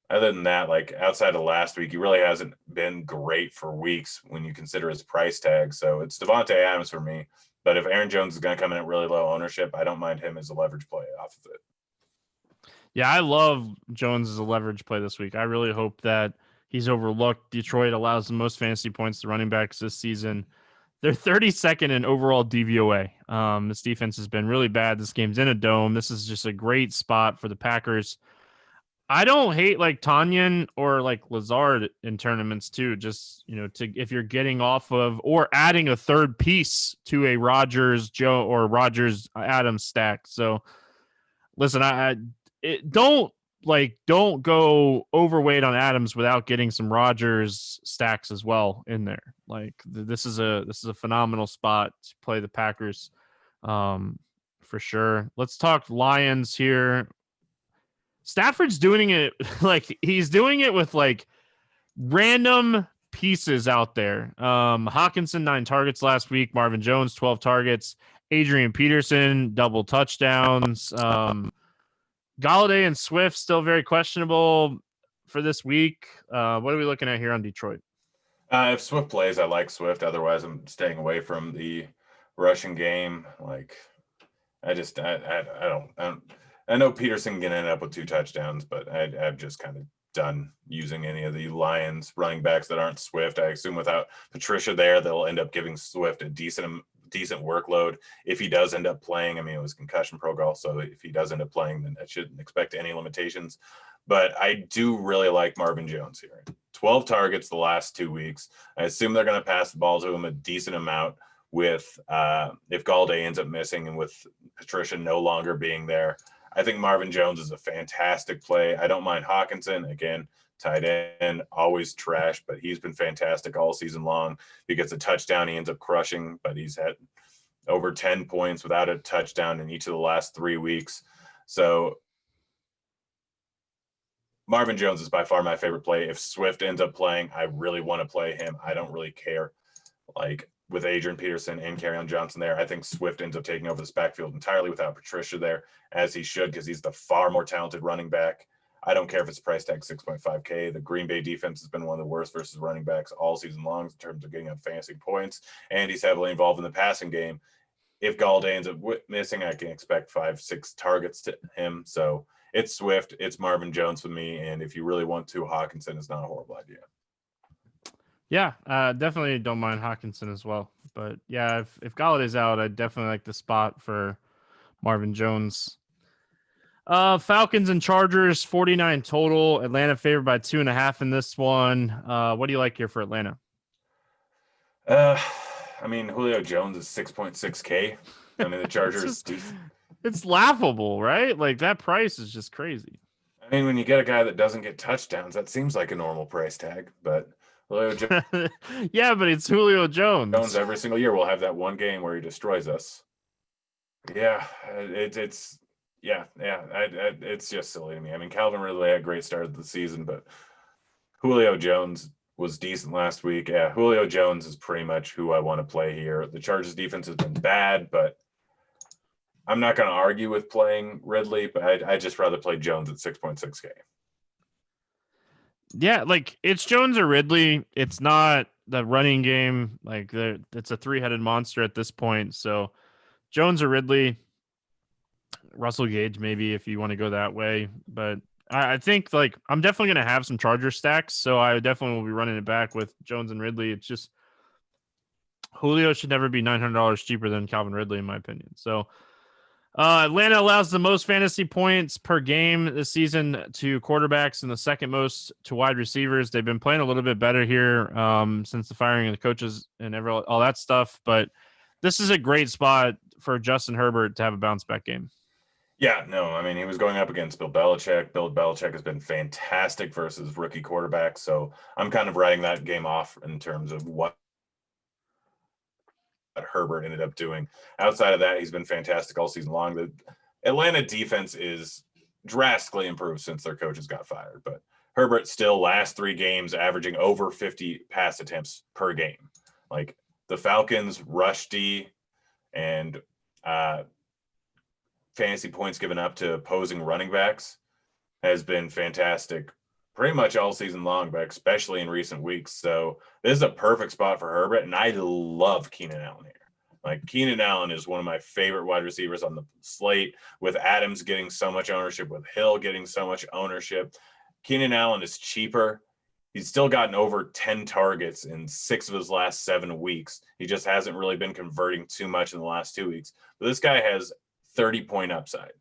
other than that, like outside of last week, he really hasn't been great for weeks when you consider his price tag. So it's Devante Adams for me. But if Aaron Jones is going to come in at really low ownership, I don't mind him as a leverage play off of it. Yeah, I love Jones as a leverage play this week. I really hope that he's overlooked. Detroit allows the most fantasy points to running backs this season. They're 32nd in overall DVOA. This defense has been really bad. This game's in a dome. This is just a great spot for the Packers. I don't hate like Tanyan or like Lazard in tournaments too. Just, if you're getting off of or adding a third piece to a Rodgers Joe or Rodgers Adams stack. So listen, don't go overweight on Adams without getting some Rodgers stacks as well in there. Like this is a phenomenal spot to play the Packers for sure. Let's talk Lions here. Stafford's doing it like he's doing it with like random pieces out there. Hawkinson 9 targets last week. Marvin Jones 12 targets. Adrian Peterson double touchdowns. Galladay and Swift still very questionable for this week. What are we looking at here on Detroit? If Swift plays, I like Swift. Otherwise, I'm staying away from the rushing game. Like I don't. I know Peterson can end up with 2 touchdowns, but I've just kind of done using any of the Lions running backs that aren't Swift. I assume without Patricia there, they'll end up giving Swift a decent workload. If he does end up playing, I mean, it was concussion protocol, so if he does end up playing, then I shouldn't expect any limitations. But I do really like Marvin Jones here. 12 targets the last 2 weeks. I assume they're going to pass the ball to him a decent amount with if Galladay ends up missing and with Patricia no longer being there. I think Marvin Jones is a fantastic play. I don't mind Hawkinson. Again, tight end, always trash, but he's been fantastic all season long. He gets a touchdown, he ends up crushing, but he's had over 10 points without a touchdown in each of the last 3 weeks. So Marvin Jones is by far my favorite play. If Swift ends up playing, I really want to play him. I don't really care. Like with Adrian Peterson and Kerryon Johnson there, I think Swift ends up taking over this backfield entirely without Patricia there, as he should, because he's the far more talented running back. I don't care if it's price tag 6.5K. The Green Bay defense has been one of the worst versus running backs all season long in terms of getting up fantasy points, and he's heavily involved in the passing game. If Galladay ends up missing, I can expect 5-6 targets to him. So it's Swift, it's Marvin Jones for me, and if you really want to, Hawkinson is not a horrible idea. Yeah, definitely don't mind Hawkinson as well. But yeah, if Galladay's out, I definitely like the spot for Marvin Jones. Falcons and Chargers, 49 total. Atlanta favored by 2.5 in this one. What do you like here for Atlanta? I mean, Julio Jones is 6.6K. I mean, the Chargers. It's laughable, right? Like that price is just crazy. I mean, when you get a guy that doesn't get touchdowns, that seems like a normal price tag. But Julio Jones. Yeah, but it's Julio Jones. Jones every single year will have that one game where he destroys us. Yeah, it's just silly to me. I mean, Calvin Ridley had a great start of the season, but Julio Jones was decent last week. Yeah, Julio Jones is pretty much who I want to play here. The Chargers defense has been bad, but I'm not going to argue with playing Ridley, but I'd just rather play Jones at 6.6K. Yeah, like it's Jones or Ridley. It's not the running game. Like it's a three-headed monster at this point. So Jones or Ridley, Russell Gage maybe if you want to go that way. But I think like I'm definitely going to have some Charger stacks. So I definitely will be running it back with Jones and Ridley. It's just Julio should never be $900 cheaper than Calvin Ridley, in my opinion. So Atlanta allows the most fantasy points per game this season to quarterbacks and the second most to wide receivers. They've been playing a little bit better here since the firing of the coaches and all that stuff. But this is a great spot for Justin Herbert to have a bounce back game. Yeah, no, I mean, he was going up against Bill Belichick. Bill Belichick has been fantastic versus rookie quarterbacks. So I'm kind of writing that game off in terms of what Herbert ended up doing. Outside of that, he's been fantastic all season long. The Atlanta defense is drastically improved since their coaches got fired, but Herbert still last 3 games averaging over 50 pass attempts per game. Like the Falcons rush D and fantasy points given up to opposing running backs has been fantastic pretty much all season long, but especially in recent weeks. So this is a perfect spot for Herbert, and I love Keenan Allen here. Like Keenan Allen is one of my favorite wide receivers on the slate, with Adams getting so much ownership, with Hill getting so much ownership. Keenan Allen is cheaper. He's still gotten over 10 targets in 6 of his last 7 weeks. He just hasn't really been converting too much in the last 2 weeks. But this guy has 30-point upside.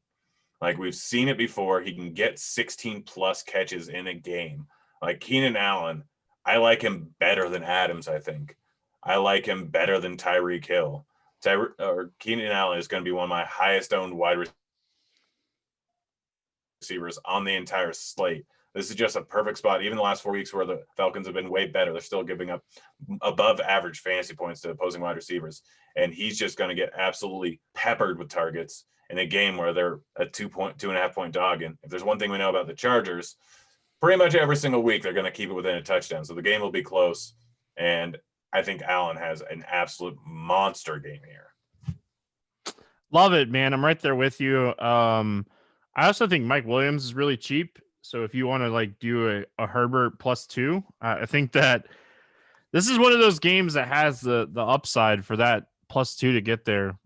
Like we've seen it before. He can get 16 plus catches in a game. Like Keenan Allen, I like him better than Adams, I think. I like him better than Tyreek Hill. Keenan Allen is going to be one of my highest owned wide receivers on the entire slate. This is just a perfect spot. Even the last 4 weeks where the Falcons have been way better, they're still giving up above average fantasy points to opposing wide receivers. And he's just going to get absolutely peppered with targets in a game where they're a 2.5 point dog. And if there's one thing we know about the Chargers, pretty much every single week they're going to keep it within a touchdown. So the game will be close. And I think Allen has an absolute monster game here. Love it, man. I'm right there with you. I also think Mike Williams is really cheap. So if you want to like do a Herbert +2, I think that this is one of those games that has the upside for that +2 to get there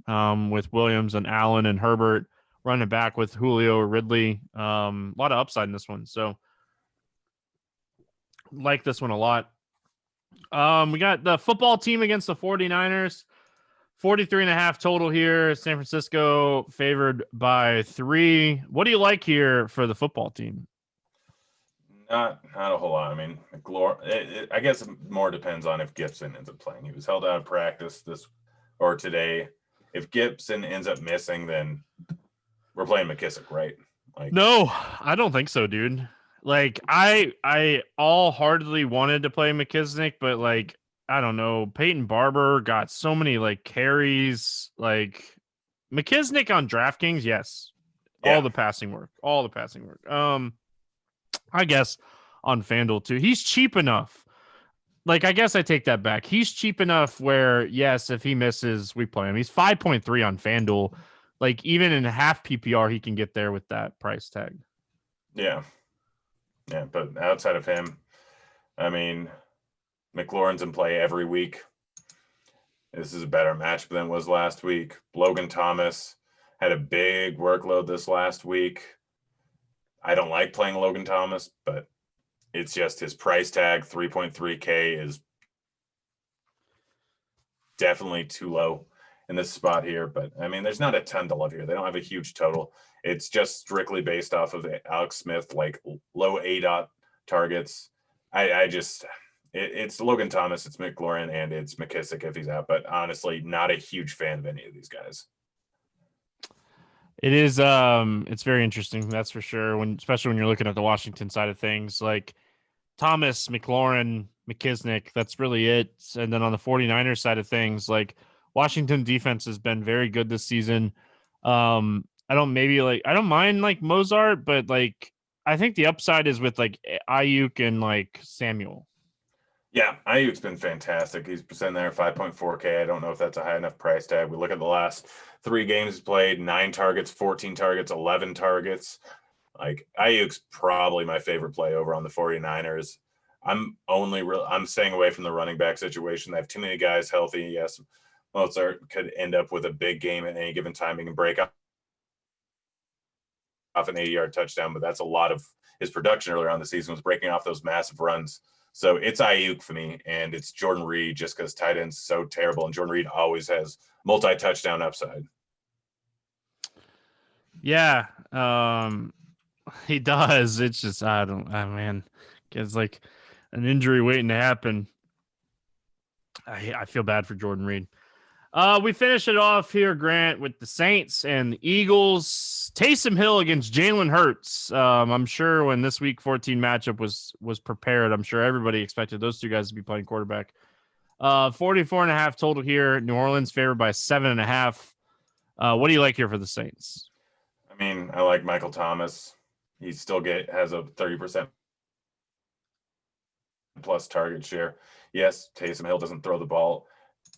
with Williams and Allen and Herbert running back with Julio or Ridley. A lot of upside in this one. So like this one a lot. We got the football team against the 49ers. 43.5 total here. San Francisco favored by 3. What do you like here for the football team? Not a whole lot. I mean, I guess it more depends on if Gibson ends up playing. He was held out of practice today. If Gibson ends up missing, then We're playing McKissick, right? Like, no, I don't think so, dude. Like I all-heartedly wanted to play McKissick, but like I don't know, Peyton Barber got so many like carries. Like McKissick on DraftKings, yes, yeah, all the passing work. I guess on FanDuel too. He's cheap enough. Like, I guess I take that back. He's cheap enough where, yes, if he misses, we play him. He's 5.3 on FanDuel. Like, even in half PPR, he can get there with that price tag. yeah. But outside of him, I mean, McLaurin's in play every week. This is a better matchup than it was last week. Logan Thomas had a big workload this last week. I don't like playing Logan Thomas, but it's just his price tag, 3.3K, is definitely too low in this spot here. But I mean, there's not a ton to love here. They don't have a huge total. It's just strictly based off of Alex Smith, like low ADOT targets. It's Logan Thomas, it's McLaurin, and it's McKissick if he's out. But honestly, not a huge fan of any of these guys. It is it's very interesting, that's for sure. Especially when you're looking at the Washington side of things, like Thomas, McLaurin, McKissick, that's really it. And then on the 49ers side of things, like Washington defense has been very good this season. I don't mind like Mozart, but like I think the upside is with like Ayuk and like Samuel. Yeah, Ayuk's been fantastic. He's sitting there at 5.4K. I don't know if that's a high enough price tag. We look at the last 3 games played, 9 targets, 14 targets, 11 targets. Like, Ayuk's probably my favorite play over on the 49ers. I'm staying away from the running back situation. They have too many guys healthy. Yes, Mozart could end up with a big game at any given time. He can break off an 80-yard touchdown, but that's a lot of his production earlier on the season was breaking off those massive runs. So it's Ayuk for me, and it's Jordan Reed just because tight end's so terrible, and Jordan Reed always has multi-touchdown upside. Yeah, he does. It's just man, it's like an injury waiting to happen. I feel bad for Jordan Reed. We finish it off here, Grant, with the Saints and the Eagles. Taysom Hill against Jalen Hurts. I'm sure when this Week 14 matchup was prepared, I'm sure everybody expected those two guys to be playing quarterback. 44.5 total here. New Orleans favored by 7.5. What do you like here for the Saints? I mean, I like Michael Thomas. He still has a 30% plus target share. Yes, Taysom Hill doesn't throw the ball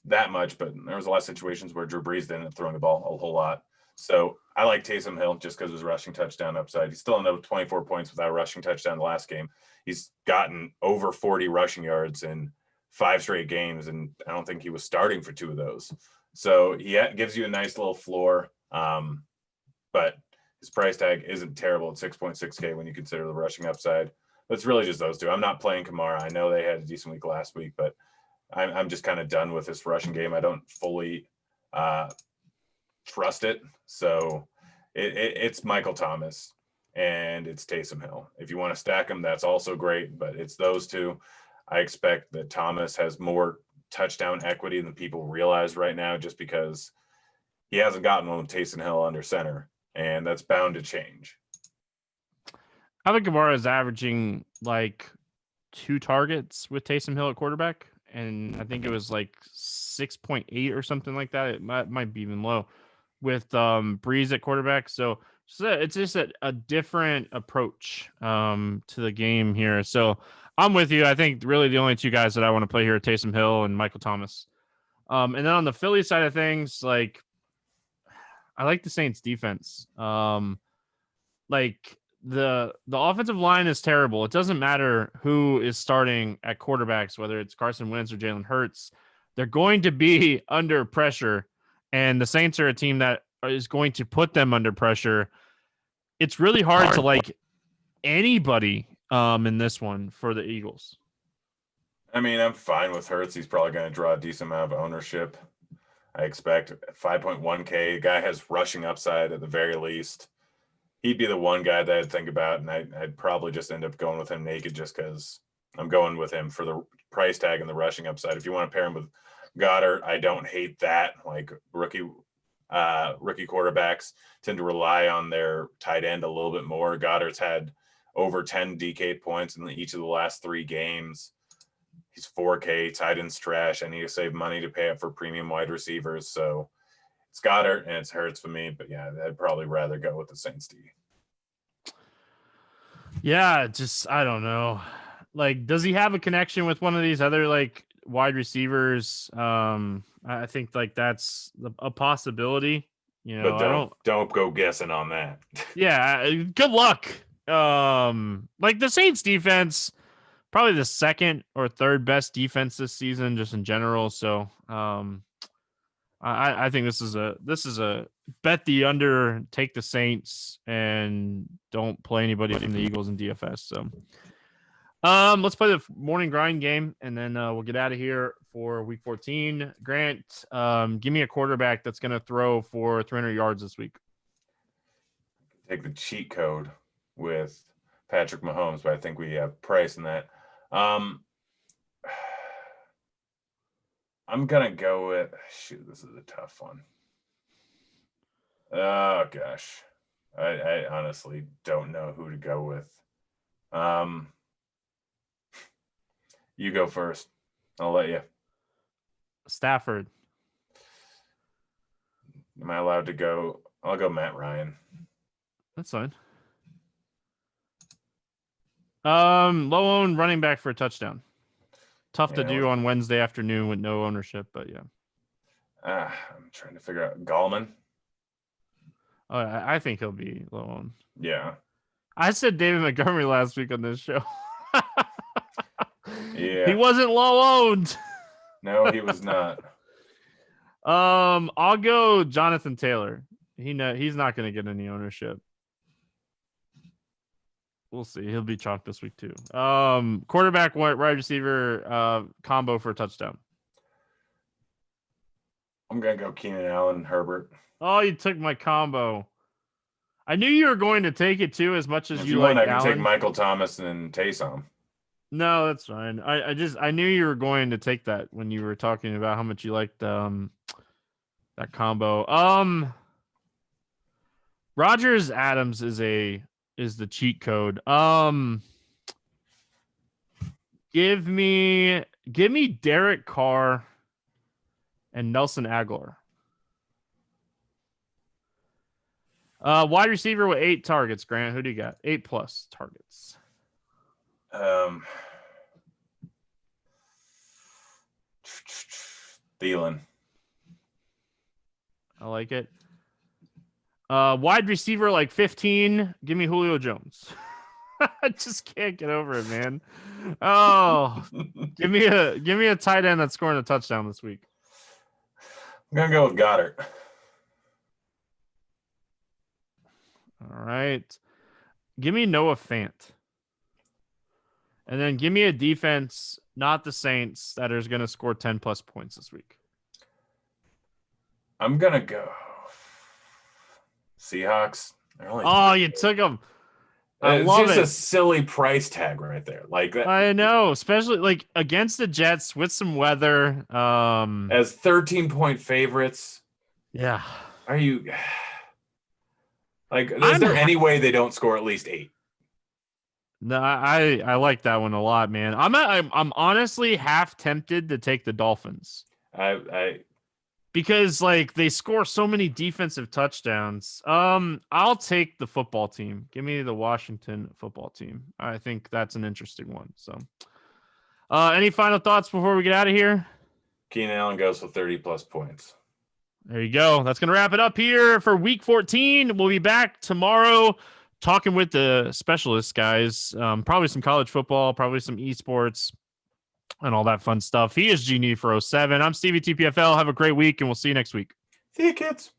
that much, but there was a lot of situations where Drew Brees didn't throw the ball a whole lot. So I like Taysom Hill just because of his rushing touchdown upside. He still ended up with 24 points without a rushing touchdown the last game. He's gotten over 40 rushing yards in 5 straight games, and I don't think he was starting for 2 of those. So he gives you a nice little floor, but his price tag isn't terrible at 6.6K when you consider the rushing upside. But it's really just those two. I'm not playing Kamara. I know they had a decent week last week, but I'm just kind of done with this rushing game. I don't fully trust it. So it's Michael Thomas and it's Taysom Hill. If you want to stack them, that's also great, but it's those two. I expect that Thomas has more touchdown equity than people realize right now just because he hasn't gotten one with Taysom Hill under center, and that's bound to change. I think Kamara is averaging like 2 targets with Taysom Hill at quarterback, and I think it was like 6.8 or something like that. It might be even low with Breeze at quarterback. So it's just a different approach to the game here. So I'm with you. I think really the only 2 guys that I want to play here are Taysom Hill and Michael Thomas. And then on the Philly side of things, like I like the Saints defense. Like the offensive line is terrible. It doesn't matter who is starting at quarterbacks, whether it's Carson Wentz or Jalen Hurts. They're going to be under pressure, and the Saints are a team that is going to put them under pressure. It's really hard to like anybody in this one for the Eagles. I mean, I'm fine with Hurts. He's probably going to draw a decent amount of ownership. I expect 5.1K. Guy has rushing upside at the very least. He'd be the one guy that I'd think about, and I'd probably just end up going with him naked just because I'm going with him for the price tag and the rushing upside. If you want to pair him with Goddard, I don't hate that. Like rookie rookie quarterbacks tend to rely on their tight end a little bit more. Goddard's had over 10 DK points in each of the last 3 games. He's 4K, tight end's trash. I need to save money to pay up for premium wide receivers. So it's Goddard and it hurts for me. But yeah, I'd probably rather go with the Saints D. Yeah, just I don't know. Like, does he have a connection with one of these other like wide receivers? I think like that's a possibility. You know, but don't go guessing on that. Yeah, good luck. Like the Saints defense, probably the second or third best defense this season, just in general. So, I think this is a bet the under, take the Saints, and don't play anybody from the Eagles and DFS. So, let's play the morning grind game, and then we'll get out of here for week 14. Grant, give me a quarterback that's going to throw for 300 yards this week. Take the cheat code with Patrick Mahomes, but I think we have price in that. I'm going to go with – this is a tough one. Oh, gosh. I honestly don't know who to go with. You go first. I'll let you. Stafford. Am I allowed to go? I'll go Matt Ryan. That's fine. Low owned running back for a touchdown. Tough to do on Wednesday afternoon with no ownership, but yeah. I'm trying to figure out Gallman. Oh, I think he'll be low owned. Yeah. I said David Montgomery last week on this show. Yeah. He wasn't low owned. No, he was not. I'll go Jonathan Taylor. He's not going to get any ownership. We'll see. He'll be chalked this week too. Quarterback, wide receiver, combo for a touchdown. I'm gonna go Keenan Allen, Herbert. Oh, you took my combo. I knew you were going to take it too, as much as if you like want, I Allen. can take Michael Thomas and Taysom. No, that's fine. I knew you were going to take that when you were talking about how much you liked that combo. Rodgers Adams is the cheat code. Give me Derek Carr and Nelson Aguilar. Wide receiver with 8 targets, Grant. Who do you got? 8+ targets. Thielen. I like it. Wide receiver like 15. Give me Julio Jones. I just can't get over it, man. Oh, give me a tight end that's scoring a touchdown this week. I'm gonna go with Goddard. All right. Give me Noah Fant. And then give me a defense, not the Saints, that is going to score 10+ points this week. I'm going to go Seahawks. You took them. It's just a silly price tag right there. Like that. I know, especially like against the Jets with some weather. As 13-point favorites. Yeah. Are you like, is there any way they don't score at least 8? No, I like that one a lot, man. I'm honestly half tempted to take the Dolphins. Because like they score so many defensive touchdowns. I'll take the football team. Give me the Washington football team. I think that's an interesting one. So, any final thoughts before we get out of here? Keenan Allen goes for 30+ points. There you go. That's going to wrap it up here for week 14. We'll be back tomorrow talking with the specialists, guys. Probably some college football, probably some esports, and all that fun stuff. He is G for 07. I'm Stevie TPFL. Have a great week, and we'll see you next week. See you, kids.